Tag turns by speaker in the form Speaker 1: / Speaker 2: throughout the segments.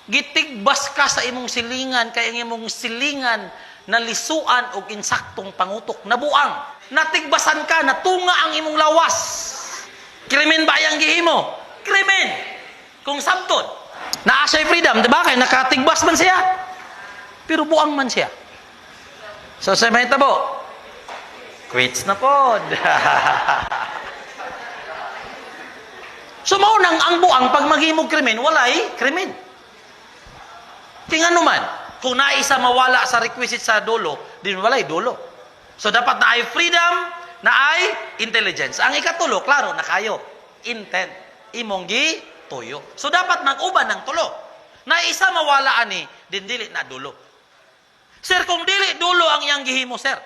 Speaker 1: Gitigbas ka sa imong silingan, kay ang imong silingan nalisuan og insaktong pangutok, nabuang. Natigbasan ka, natunga ang imong lawas. Krimen ba yang gihimo? Krimen. Kung sabton, naa siya freedom, di ba? Kaya nakatigbas man siya. Pero buang man siya. So sa may tabo, quits na pod. So maunang ang buang pag maghimog krimen, walay krimen. Tingnan naman, kung naisa mawala sa requisite sa dulo, din walay dulo. So dapat na ay freedom, na ay intelligence. Ang ikatulo, klaro na kayo, intent, imong gituyo. So dapat mag-uban ng tulo. Naisa mawala ani, din dili na dulo. Sir, kung dili dulo ang iyang gihimo, sir,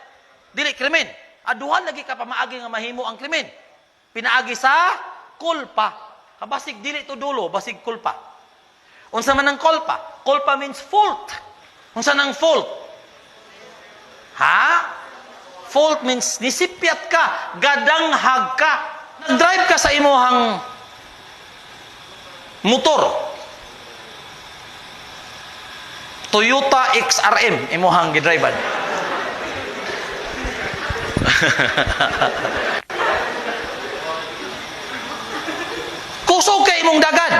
Speaker 1: dili krimen. Aduhan lagi ka pa maagi nga mahimo ang krimen. Pinaagi sa kulpa. Kabasig dili to dulo, basig kulpa. Unsa man ang kulpa? Kulpa means fault. Unsa nang fault? Ha? Fault means nisipyat ka, gadanghag ka. Nag-drive ka sa imuhang motor. Toyota XRM imuhang gidrivean. Kusog kay imong dagan.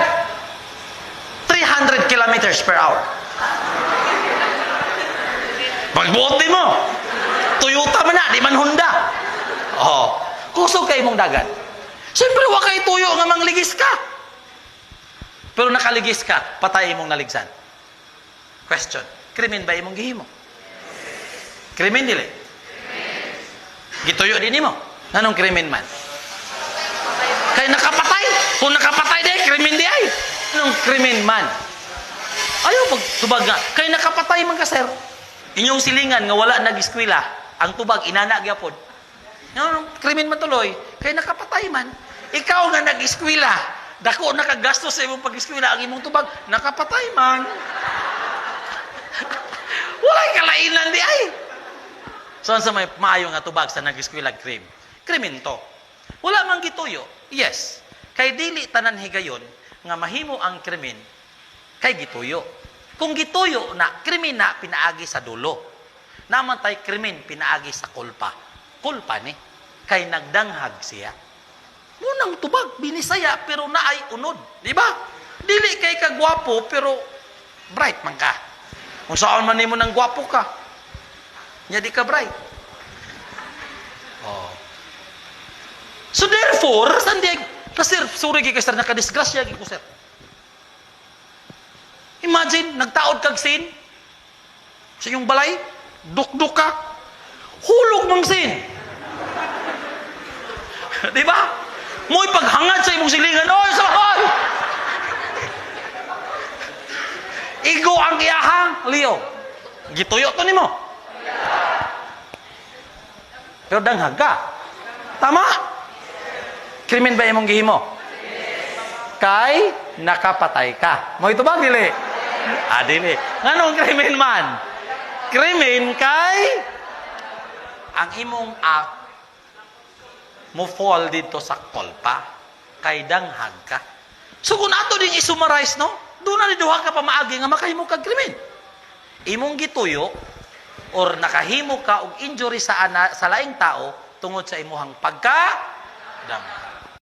Speaker 1: 300 kilometers per hour. Pagbuot mo, Toyota man na, di man Honda. Oh, kusog kay imong dagan. Siyempre, wa kay tuyo nga mangligis ka. Pero nakaligis ka, patay imong naligsan. Question, krimen ba imong gihimo? Krimen dili? Gituyo din mo. Anong krimen man? Kay nakapatay. Kung nakapatay di, krimen di ay. Anong krimen man? Ayaw pagtubag nga. Kay nakapatay man ka, sir. Inyong silingan nga wala nag-eskwela, ang tubag inana gyapon. Anong krimen man tuloy? Kay nakapatay man. Ikaw nga nag-eskwela, dako nakagastos sa imong pag-eskwela ang imong tubag, nakapatay man. Walay kalainan di ay. So sa may maayo nga tubag sa nag-eskwela krim. Krimen to. Wala man gituyo. Yes. Kay dili tanan higayon nga mahimo ang krimen kay gituyo. Kung gituyo na krimen na pinaagi sa dulo. Naman tay krimen pinaagi sa kulpa. Kulpa ni kay nagdanghag siya. Munang tubag binisaya pero naay unod, di ba? Dili kay kagwapo pero bright man ka. Kung saan man nimo nang gwapo ka, nya di ka bright. Oh. So therefore, sandig, sir, sorry kay sir, nakadisgrasya ko sir. Imagine, nagtaod kag sin sa iyong balay, duk-duk ka, hulog mong sin. Di ba? Mo'y paghangad sa imong silingan, oy, sahoy! Igo ang iyahang, Leo. Gituyo to nimo. Pero danghag ka. Tama? Krimen ba imong gihimo? Kay nakapatay ka. Mo ito ba dili? Dili. Nganong krimen man? Krimen kay ang imong act mo fall dito sa kolpa kay danghag ka. So kung ato din i-summarize, no? Doon na duha ka pa maagi nga makahimo kag krimen. Imong gituyo or nakahimo ka og injury sa laing tao tungod sa imuhang pagka dam.